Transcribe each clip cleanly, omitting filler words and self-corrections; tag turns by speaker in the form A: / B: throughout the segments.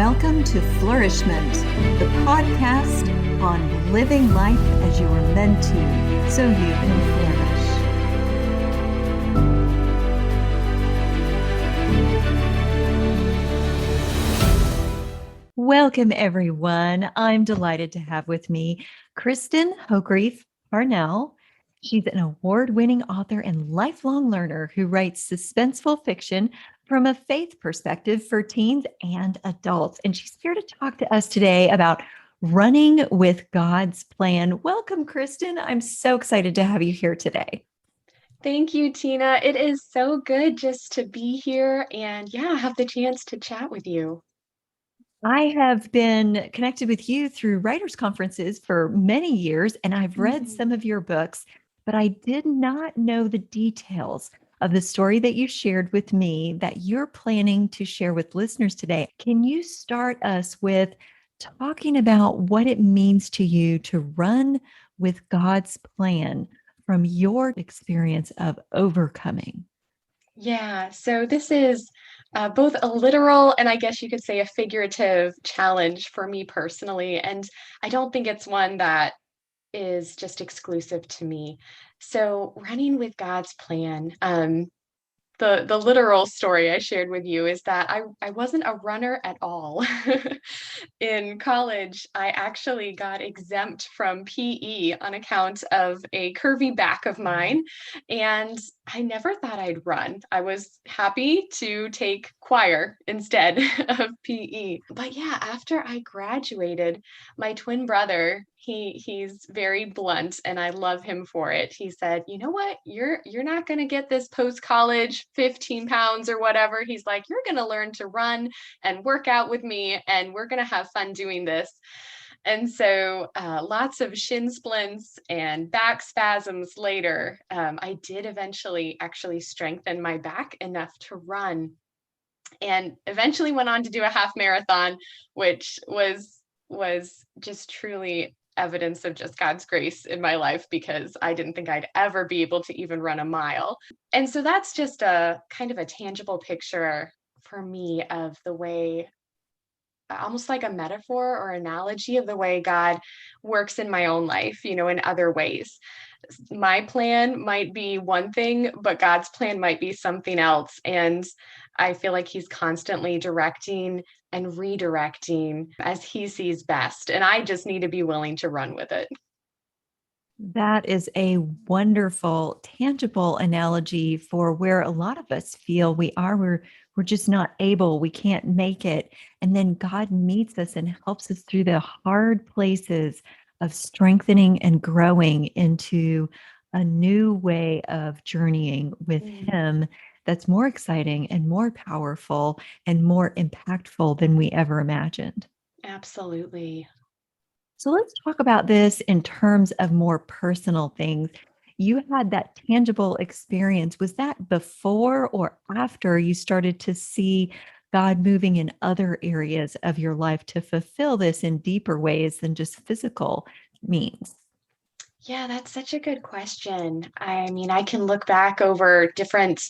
A: Welcome to Flourish-Meant, the podcast on living life as you are meant to, so you can flourish. Welcome, everyone. I'm delighted to have with me Kristen Hogrefe Parnell. She's an award-winning author and lifelong learner who writes suspenseful fiction from a faith perspective for teens and adults. And she's here to talk to us today about running with God's plan. Welcome, Kristen. I'm so excited to have you here today.
B: Thank you, Tina. It is so good just to be here and have the chance to chat with you.
A: I have been connected with you through writers' conferences for many years, and I've read some of your books, but I did not know the details of the story that you shared with me that you're planning to share with listeners today. Can you start us with talking about what it means to you to run with God's plan from your experience of overcoming?
B: Yeah, so this is both a literal and I guess you could say a figurative challenge for me personally. And I don't think it's one that is just exclusive to me. So running with God's plan, the literal story I shared with you is that I wasn't a runner at all. In college, I actually got exempt from PE on account of a curvy back of mine, and I never thought I'd run. I was happy to take choir instead of PE. But yeah, after I graduated, my twin brother, he's very blunt and I love him for it. He said, "You know what? You're not going to get this post-college 15 pounds or whatever." He's like, "You're going to learn to run and work out with me and we're going to have fun doing this." And so lots of shin splints and back spasms later, I did eventually actually strengthen my back enough to run, and eventually went on to do a half marathon, which was just truly evidence of just God's grace in my life, because I didn't think I'd ever be able to even run a mile. And so that's just a kind of a tangible picture for me of the way, almost like a metaphor or analogy of the way God works in my own life, in other ways. My plan might be one thing, but God's plan might be something else. And I feel like he's constantly directing and redirecting as he sees best. And I just need to be willing to run with it.
A: That is a wonderful, tangible analogy for where a lot of us feel we're just not able, we can't make it. And then God meets us and helps us through the hard places of strengthening and growing into a new way of journeying with him that's more exciting and more powerful and more impactful than we ever imagined.
B: Absolutely.
A: So let's talk about this in terms of more personal things. You had that tangible experience. Was that before or after you started to see God moving in other areas of your life to fulfill this in deeper ways than just physical means?
B: Yeah, that's such a good question. I mean, I can look back over different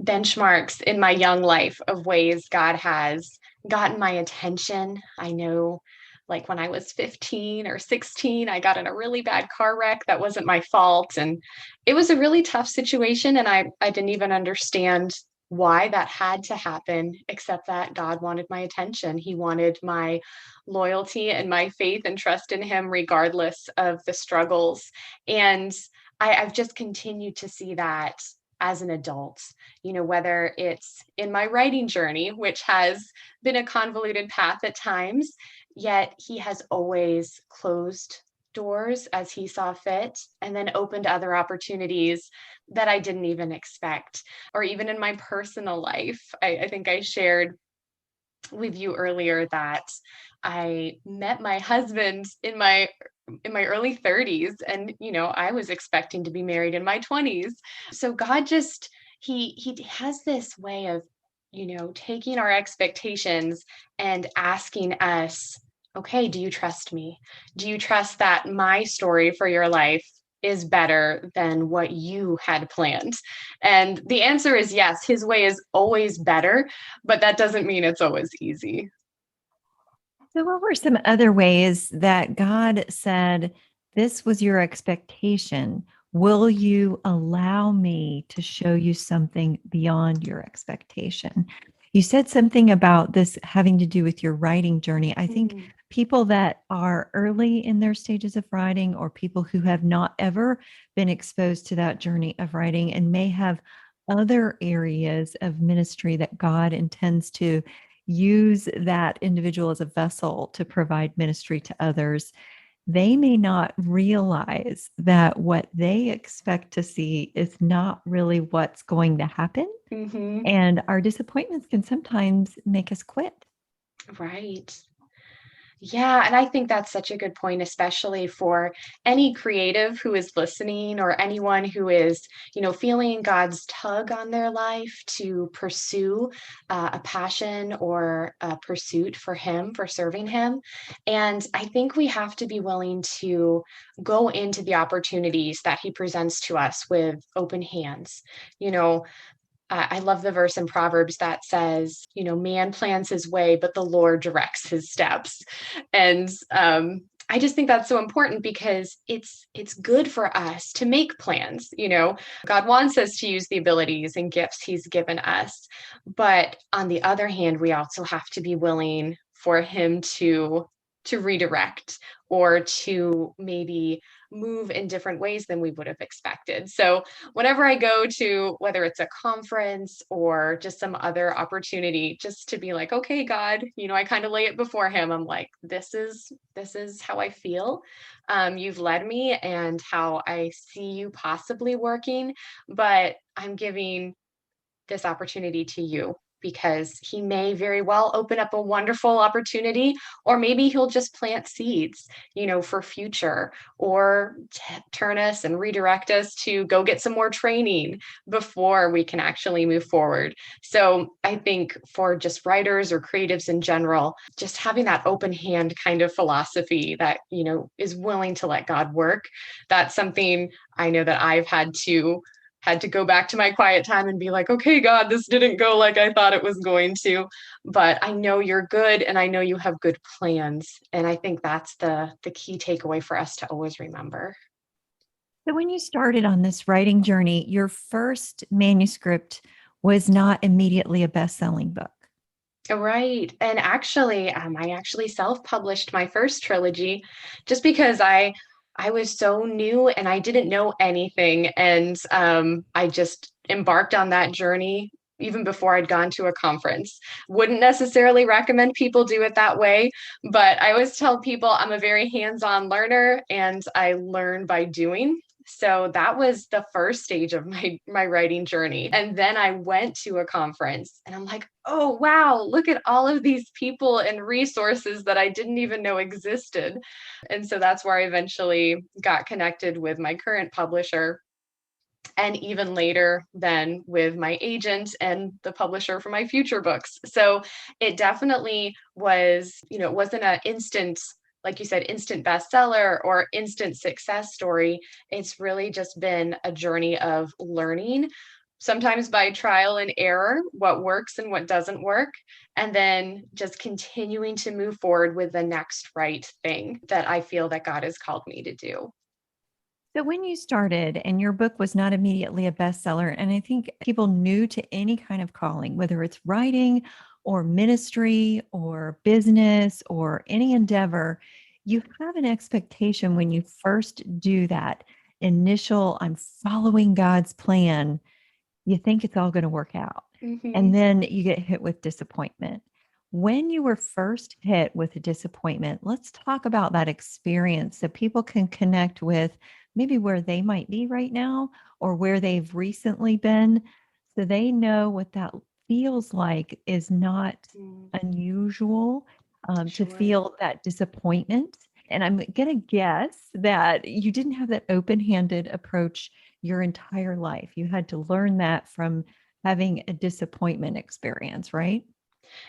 B: benchmarks in my young life of ways God has gotten my attention. I know, like when I was 15 or 16, I got in a really bad car wreck that wasn't my fault. And it was a really tough situation. And I didn't even understand why that had to happen, except that God wanted my attention. He wanted my loyalty and my faith and trust in him, regardless of the struggles. And I've just continued to see that as an adult, whether it's in my writing journey, which has been a convoluted path at times, yet he has always closed doors as he saw fit and then opened other opportunities that I didn't even expect. Or even in my personal life, I think I shared with you earlier that I met my husband in my early 30s, and I was expecting to be married in my 20s. So God just he has this way of taking our expectations and asking us, okay, do you trust me? Do you trust that my story for your life is better than what you had planned? And the answer is yes. His way is always better, but that doesn't mean it's always easy.
A: So, what were some other ways that God said, "This was your expectation? Will you allow me to show you something beyond your expectation?" You said something about this having to do with your writing journey. I think
B: Mm,
A: people that are early in their stages of writing, or people who have not ever been exposed to that journey of writing and may have other areas of ministry that God intends to use that individual as a vessel to provide ministry to others, they may not realize that what they expect to see is not really what's going to happen.
B: hmm.
A: And our disappointments can sometimes make us quit.
B: Right. Yeah, and I think that's such a good point, especially for any creative who is listening or anyone who is, feeling God's tug on their life to pursue a passion or a pursuit for Him, for serving Him. And I think we have to be willing to go into the opportunities that He presents to us with open hands. You know, I love the verse in Proverbs that says, man plans his way, but the Lord directs his steps. And I just think that's so important because it's good for us to make plans. God wants us to use the abilities and gifts He's given us, but on the other hand, we also have to be willing for Him to redirect or to maybe move in different ways than we would have expected. So whenever I go to, whether it's a conference or just some other opportunity, just to be like, okay, God, I kind of lay it before Him. I'm like, this is how I feel. You've led me and how I see you possibly working, but I'm giving this opportunity to you because He may very well open up a wonderful opportunity, or maybe He'll just plant seeds, for future, or turn us and redirect us to go get some more training before we can actually move forward. So I think for just writers or creatives in general, just having that open hand kind of philosophy that, is willing to let God work, that's something I know that I've had to go back to my quiet time and be like, okay, God, this didn't go like I thought it was going to, but I know you're good and I know you have good plans. And I think that's the key takeaway for us to always remember.
A: So, when you started on this writing journey, your first manuscript was not immediately a best selling book.
B: Right. And actually, I actually self-published my first trilogy just because I was so new and I didn't know anything. And I just embarked on that journey even before I'd gone to a conference. Wouldn't necessarily recommend people do it that way, but I always tell people I'm a very hands-on learner and I learn by doing. So that was the first stage of my writing journey. And then I went to a conference and I'm like, "Oh, wow, look at all of these people and resources that I didn't even know existed." And so that's where I eventually got connected with my current publisher, and even later then with my agent and the publisher for my future books. So it definitely was, it wasn't an instant, like you said, instant bestseller or instant success story. It's really just been a journey of learning, sometimes by trial and error, what works and what doesn't work, and then just continuing to move forward with the next right thing that I feel that God has called me to do.
A: So, when you started and your book was not immediately a bestseller, and I think people new to any kind of calling, whether it's writing or ministry or business or any endeavor, you have an expectation when you first do that initial, I'm following God's plan, you think it's all going to work out. And
B: Hmm.
A: then you get hit with disappointment. When you were first hit with a disappointment, let's talk about that experience so people can connect with maybe where they might be right now or where they've recently been, so they know what that feels like is not
B: Mm,
A: unusual, to
B: sure.
A: feel that disappointment. And I'm going to guess that you didn't have that open handed approach your entire life. You had to learn that from having a disappointment experience, right?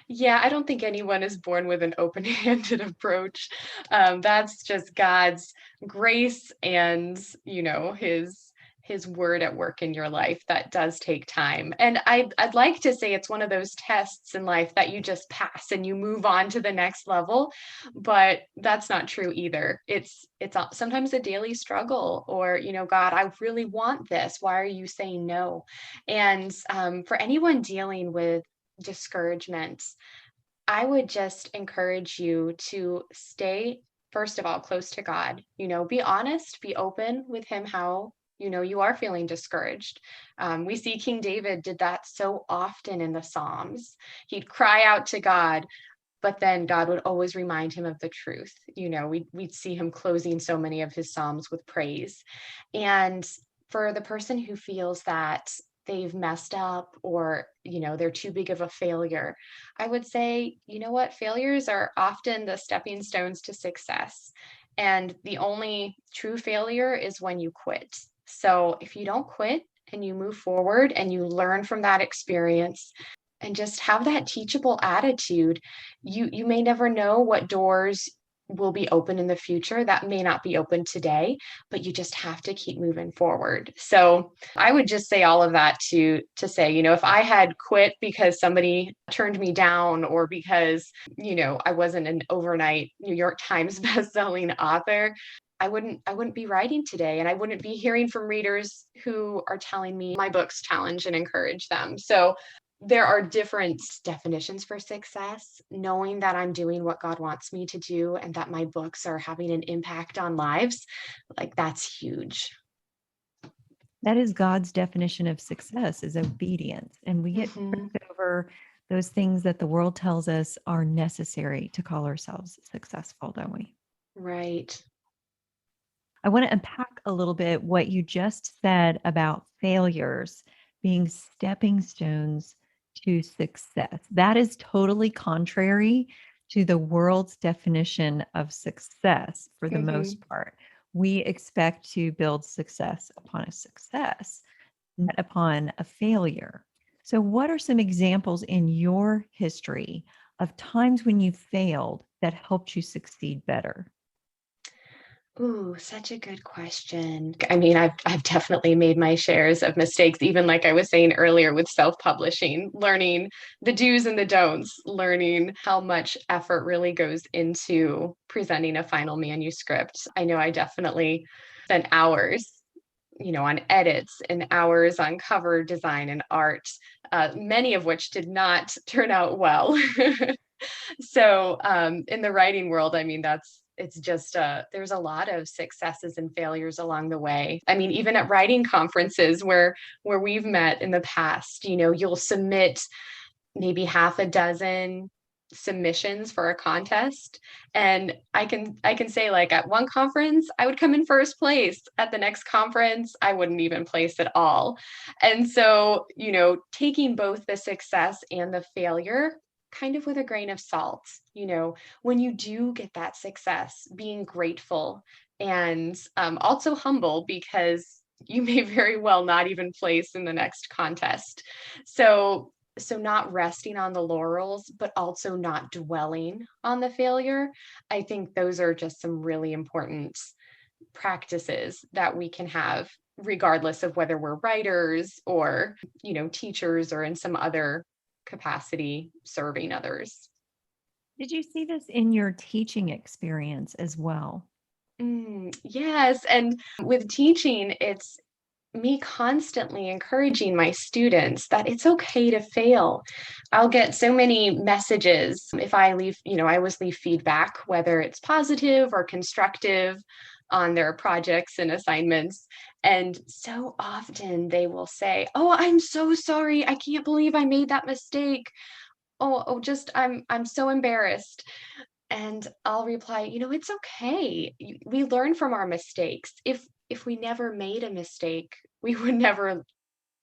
B: Yeah, I don't think anyone is born with an open-handed approach. That's just God's grace and, His his word at work in your life, that does take time. And I'd like to say it's one of those tests in life that you just pass and you move on to the next level, but that's not true either. It's sometimes a daily struggle, or, God, I really want this. Why are you saying no? And for anyone dealing with discouragement, I would just encourage you to stay, first of all, close to God. Be honest, be open with Him how you are feeling discouraged. We see King David did that so often in the Psalms. He'd cry out to God, but then God would always remind him of the truth. We'd see him closing so many of his Psalms with praise. And for the person who feels that they've messed up, or they're too big of a failure, I would say, what, failures are often the stepping stones to success, and the only true failure is when you quit. So if you don't quit and you move forward and you learn from that experience and just have that teachable attitude, you may never know what doors will be open in the future that may not be open today, but you just have to keep moving forward. So I would just say all of that to say, if I had quit because somebody turned me down, or because, I wasn't an overnight New York Times bestselling author, I wouldn't be writing today, and I wouldn't be hearing from readers who are telling me my books challenge and encourage them. So there are different definitions for success. Knowing that I'm doing what God wants me to do and that my books are having an impact on lives, like, that's huge.
A: That is God's definition of success, is obedience. And we get
B: Mhm.
A: tripped over those things that the world tells us are necessary to call ourselves successful, don't we?
B: Right.
A: I want to unpack a little bit what you just said about failures being stepping stones to success. That is totally contrary to the world's definition of success for the
B: Mhm.
A: most part. We expect to build success upon a success, not upon a failure. So, what are some examples in your history of times when you failed that helped you succeed better?
B: Ooh, such a good question. I mean, I've definitely made my shares of mistakes, even like I was saying earlier with self-publishing, learning the do's and the don'ts, learning how much effort really goes into presenting a final manuscript. I know I definitely spent hours, on edits, and hours on cover design and art, many of which did not turn out well. So in the writing world, I mean, it's just there's a lot of successes and failures along the way. I mean, even at writing conferences where we've met in the past, you'll submit maybe half a dozen submissions for a contest, and I can say, like, at one conference I would come in first place, at the next conference I wouldn't even place at all. And so, taking both the success and the failure kind of with a grain of salt, when you do get that success, being grateful, and also humble, because you may very well not even place in the next contest. So not resting on the laurels, but also not dwelling on the failure. I think those are just some really important practices that we can have, regardless of whether we're writers or, teachers, or in some other capacity serving others.
A: Did you see this in your teaching experience as well?
B: Yes. And with teaching, it's me constantly encouraging my students that it's okay to fail. I'll get so many messages if I leave, I always leave feedback, whether it's positive or constructive, on their projects and assignments. And so often they will say, "Oh, I'm so sorry. I can't believe I made that mistake. Just I'm so embarrassed." And I'll reply, "It's okay. We learn from our mistakes. If we never made a mistake, we would never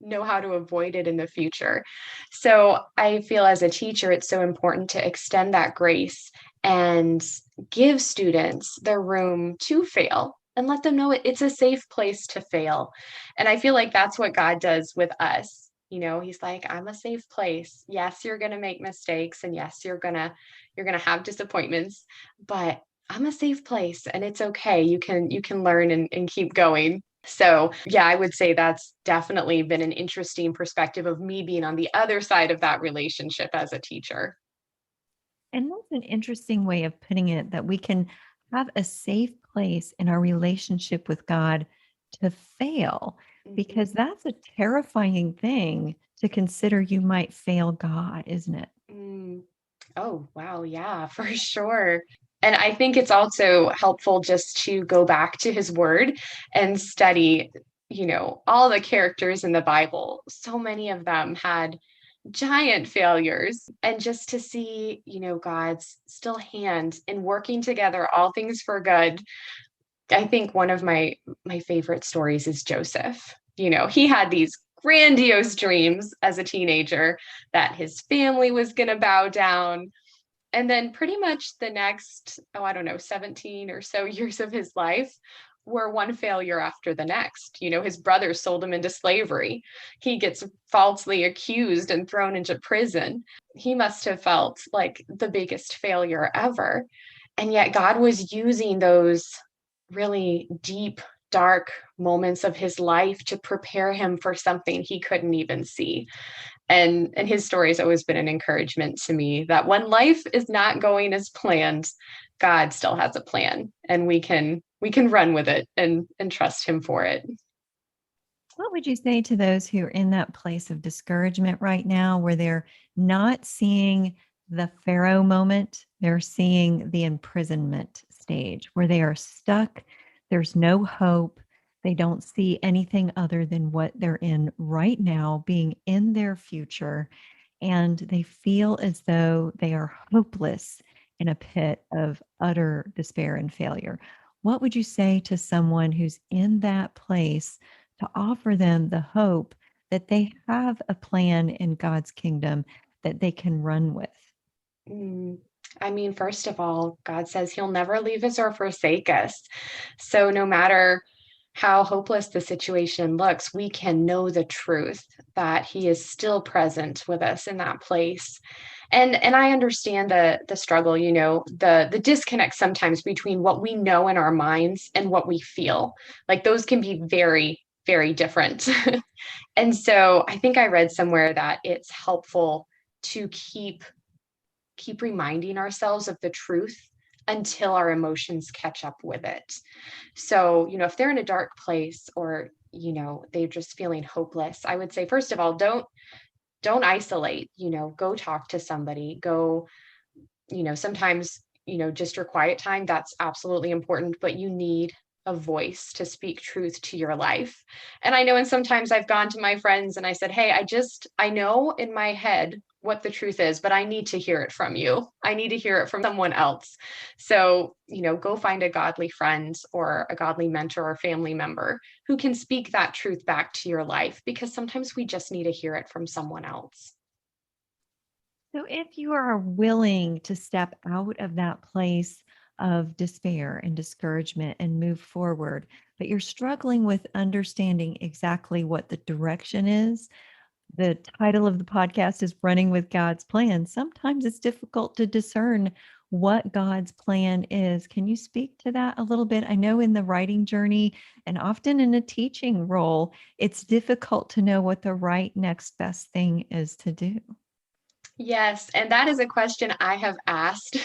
B: know how to avoid it in the future." So I feel, as a teacher, it's so important to extend that grace and give students the room to fail, and let them know it's a safe place to fail. And I feel like that's what God does with us. He's like, "I'm a safe place. Yes, you're going to make mistakes, and yes, you're going to have disappointments, but I'm a safe place, and it's okay. You can learn and keep going." So, yeah, I would say that's definitely been an interesting perspective of me being on the other side of that relationship as a teacher.
A: And that's an interesting way of putting it, that we can have a safe place in our relationship with God to fail,
B: Mhm.
A: because that's a terrifying thing to consider. You might fail God, isn't it?
B: Mm. Oh, wow. Yeah, for sure. And I think it's also helpful just to go back to his word and study, all the characters in the Bible. So many of them had giant failures. And just to see, God's still hand in working together all things for good. I think one of my favorite stories is Joseph. He had these grandiose dreams as a teenager that his family was going to bow down, and then pretty much the next, oh, I don't know, 17 or so years of his life were one failure after the next. His brothers sold him into slavery. He gets falsely accused and thrown into prison. He must have felt like the biggest failure ever. And yet God was using those really deep, dark moments of his life to prepare him for something he couldn't even see. And his story has always been an encouragement to me that when life is not going as planned, God still has a plan, and we can run with it and trust him for it.
A: What would you say to those who are in that place of discouragement right now, where they're not seeing the Pharaoh moment? They're seeing the imprisonment stage, where they are stuck. There's no hope. They don't see anything other than what they're in right now, being in their future. And they feel as though they are hopeless in a pit of utter despair and failure. What would you say to someone who's in that place, to offer them the hope that they have a plan in God's kingdom that they can run with?
B: Mm. I mean, first of all, God says he'll never leave us or forsake us. So no matter how hopeless the situation looks, we can know the truth that he is still present with us in that place. And I understand the struggle, the disconnect sometimes between what we know in our minds and what we feel. Like those can be very, very different. And so I think I read somewhere that it's helpful to keep reminding ourselves of the truth until our emotions catch up with it. So, if they're in a dark place, or, they're just feeling hopeless, I would say, first of all, don't isolate, go talk to somebody, go, sometimes, just your quiet time, that's absolutely important, but you need a voice to speak truth to your life. And I know, and sometimes I've gone to my friends and I said, hey, I know in my head what the truth is, but I need to hear it from you. I need to hear it from someone else. So, go find a godly friend or a godly mentor or family member who can speak that truth back to your life, because sometimes we just need to hear it from someone else.
A: So, if you are willing to step out of that place of despair and discouragement and move forward, but you're struggling with understanding exactly what the direction is, the title of the podcast is Running with God's Plan. Sometimes it's difficult to discern what God's plan is. Can you speak to that a little bit? I know in the writing journey and often in a teaching role, it's difficult to know what the right next best thing is to do.
B: Yes, and that is a question I have asked.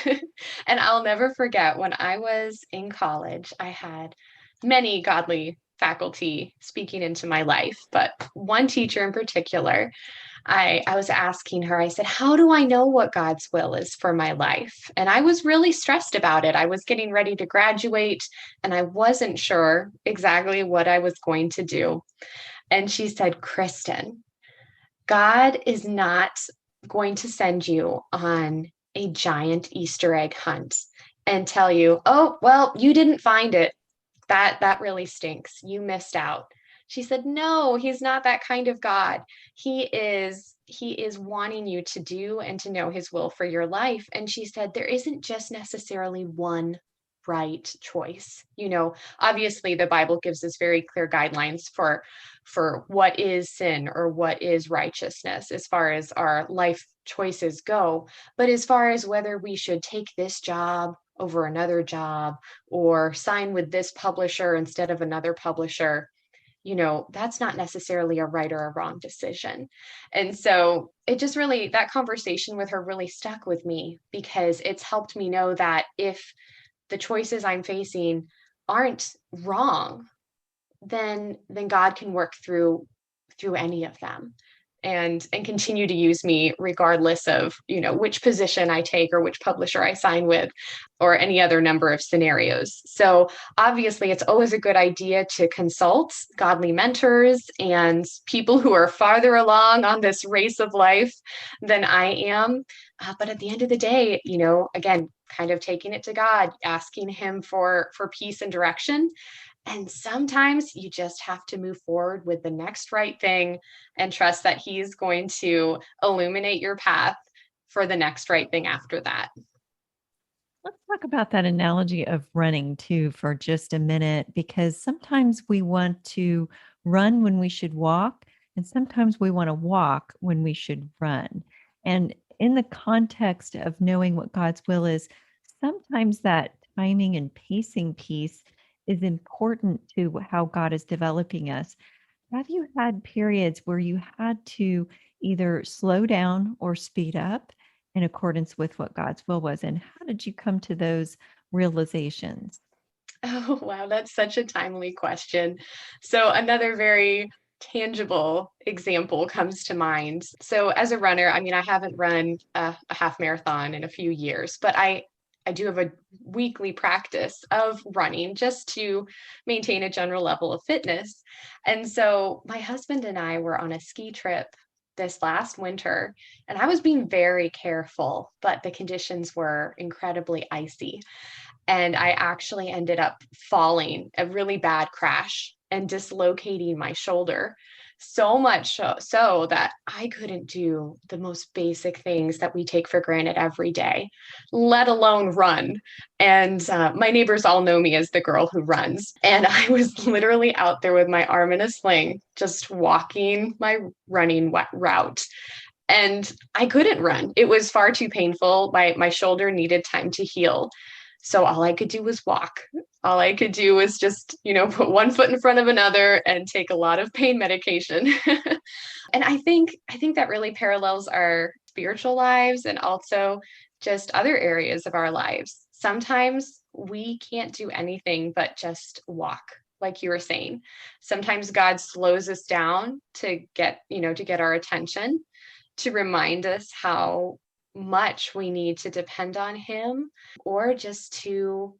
B: And I'll never forget when I was in college, I had many godly faculty speaking into my life, but one teacher in particular, I was asking her, I said, how do I know what God's will is for my life? And I was really stressed about it. I was getting ready to graduate and I wasn't sure exactly what I was going to do. And she said, Kristen, God is not going to send you on a giant Easter egg hunt and tell you, "Oh, well, you didn't find it. That really stinks. You missed out." She said, "No, he's not that kind of God. He is wanting you to do and to know his will for your life." And she said, "There isn't just necessarily one right choice. Obviously the Bible gives us very clear guidelines for what is sin or what is righteousness as far as our life choices go. But as far as whether we should take this job over another job or sign with this publisher instead of another publisher, that's not necessarily a right or a wrong decision. And so it just really, that conversation with her really stuck with me because it's helped me know that if the choices I'm facing aren't wrong, then God can work through any of them and continue to use me regardless of, which position I take or which publisher I sign with or any other number of scenarios. So obviously it's always a good idea to consult godly mentors and people who are farther along on this race of life than I am. But at the end of the day, again, kind of taking it to God, asking him for peace and direction. And sometimes you just have to move forward with the next right thing and trust that he's going to illuminate your path for the next right thing after that.
A: Let's talk about that analogy of running too for just a minute, because sometimes we want to run when we should walk, and sometimes we want to walk when we should run. And in the context of knowing what God's will is, sometimes that timing and pacing piece is important to how God is developing us. Have you had periods where you had to either slow down or speed up in accordance with what God's will was? And how did you come to those realizations?
B: Oh, wow, that's such a timely question. So, another very tangible example comes to mind. So, as a runner, I mean, I haven't run a half marathon in a few years, but I do have a weekly practice of running just to maintain a general level of fitness. And so, my husband and I were on a ski trip this last winter, and I was being very careful, but the conditions were incredibly icy. And I actually ended up falling, a really bad crash, and dislocating my shoulder. So much so that I couldn't do the most basic things that we take for granted every day, let alone run. And my neighbors all know me as the girl who runs. And I was literally out there with my arm in a sling, just walking my running route. And I couldn't run. It was far too painful. My shoulder needed time to heal. So all I could do was walk. All I could do was just, put one foot in front of another and take a lot of pain medication. And I think that really parallels our spiritual lives and also just other areas of our lives. Sometimes we can't do anything but just walk, like you were saying. Sometimes God slows us down to get our attention, to remind us how much we need to depend on him, or just to,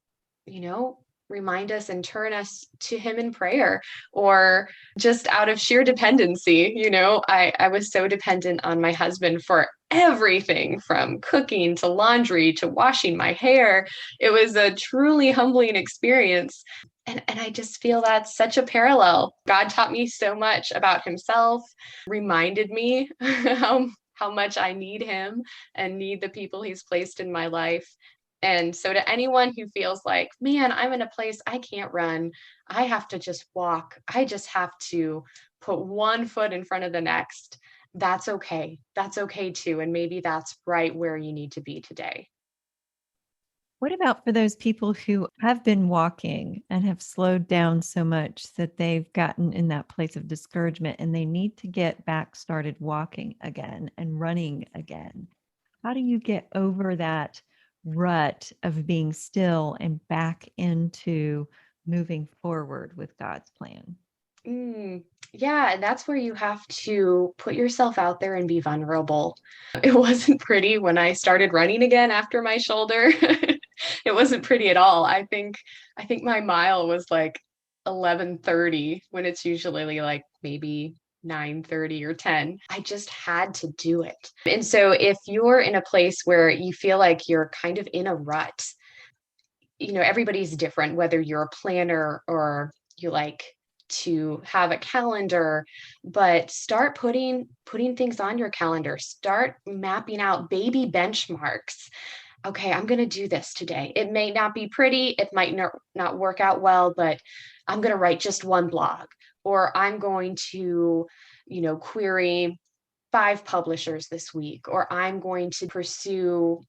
B: you know, remind us and turn us to him in prayer, or just out of sheer dependency. I was so dependent on my husband for everything from cooking to laundry to washing my hair. It was a truly humbling experience. And I just feel that's such a parallel. God taught me so much about himself, reminded me how much I need him and need the people he's placed in my life. And so, to anyone who feels like, man, I'm in a place I can't run, I have to just walk, I just have to put one foot in front of the next, that's okay. That's okay too. And maybe that's right where you need to be today.
A: What about for those people who have been walking and have slowed down so much that they've gotten in that place of discouragement and they need to get back started walking again and running again? How do you get over that rut of being still and back into moving forward with God's plan?
B: Mm, yeah, and that's where you have to put yourself out there and be vulnerable. It wasn't pretty when I started running again after my shoulder. It wasn't pretty at all. I think my mile was like 11:30 when it's usually like maybe 9:30 or 10. I just had to do it. And so if you're in a place where you feel like you're kind of in a rut, everybody's different, whether you're a planner or you like to have a calendar, but start putting things on your calendar. Start mapping out baby benchmarks. Okay, I'm going to do this today. It may not be pretty, it might not work out well, but I'm going to write just one blog, or I'm going to, query 5 publishers this week, or I'm going to pursue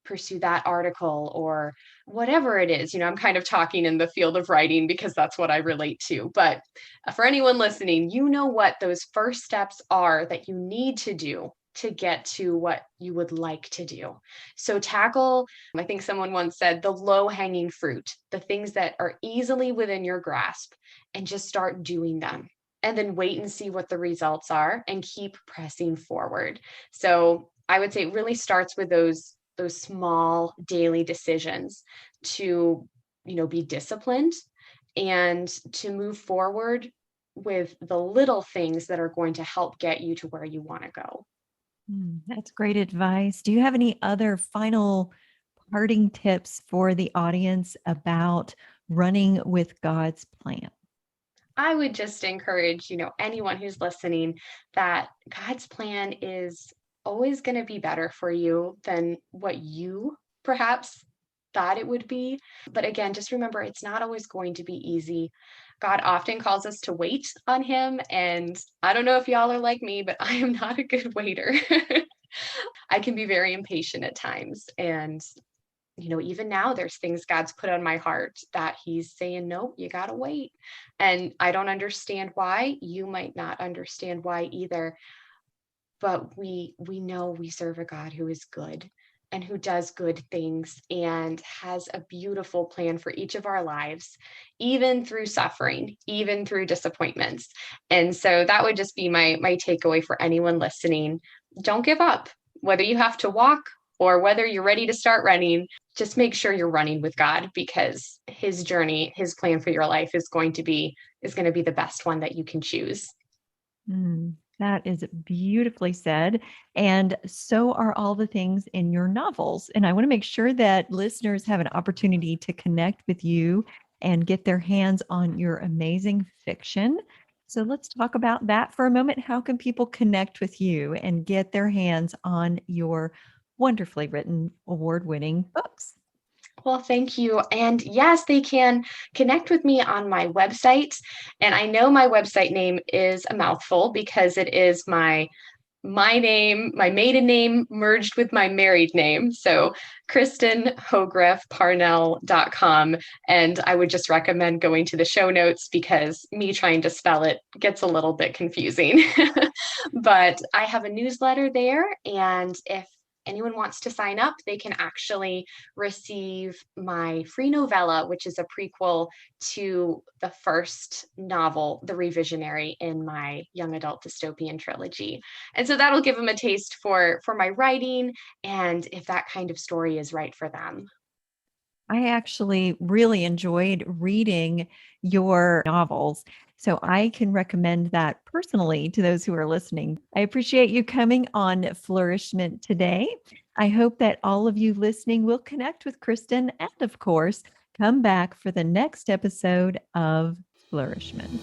B: pursue that article or whatever it is. I'm kind of talking in the field of writing because that's what I relate to. But for anyone listening, you know what those first steps are that you need to do to get to what you would like to do. So tackle, I think someone once said, the low hanging fruit, the things that are easily within your grasp, and just start doing them. And then wait and see what the results are and keep pressing forward. So I would say it really starts with those small daily decisions to, be disciplined and to move forward with the little things that are going to help get you to where you want to go.
A: That's great advice. Do you have any other final parting tips for the audience about running with God's plan?
B: I would just encourage, anyone who's listening that God's plan is always going to be better for you than what you perhaps thought it would be. But again, just remember it's not always going to be easy. God often calls us to wait on him. And I don't know if y'all are like me, but I am not a good waiter. I can be very impatient at times. And even now there's things God's put on my heart that he's saying, no, you got to wait. And I don't understand why. You might not understand why either. But we know we serve a God who is good and who does good things and has a beautiful plan for each of our lives, even through suffering, even through disappointments. And so that would just be my takeaway for anyone listening. Don't give up, whether you have to walk or whether you're ready to start running. Just make sure you're running with God, because his journey, his plan for your life is going to be the best one that you can choose.
A: That is beautifully said. And so are all the things in your novels. And I want to make sure that listeners have an opportunity to connect with you and get their hands on your amazing fiction. So let's talk about that for a moment. How can people connect with you and get their hands on your wonderfully written, award-winning books?
B: Well, thank you. And yes, they can connect with me on my website. And I know my website name is a mouthful because it is my name, my maiden name merged with my married name. So Kristen Hogrefe Parnell.com. And I would just recommend going to the show notes because me trying to spell it gets a little bit confusing. But I have a newsletter there. And if anyone wants to sign up, they can actually receive my free novella, which is a prequel to the first novel, The Revisionary, in my young adult dystopian trilogy. And so that'll give them a taste for my writing and if that kind of story is right for them.
A: I actually really enjoyed reading your novels. So I can recommend that personally to those who are listening. I appreciate you coming on Flourish-Meant today. I hope that all of you listening will connect with Kristen and, of course, come back for the next episode of Flourish-Meant.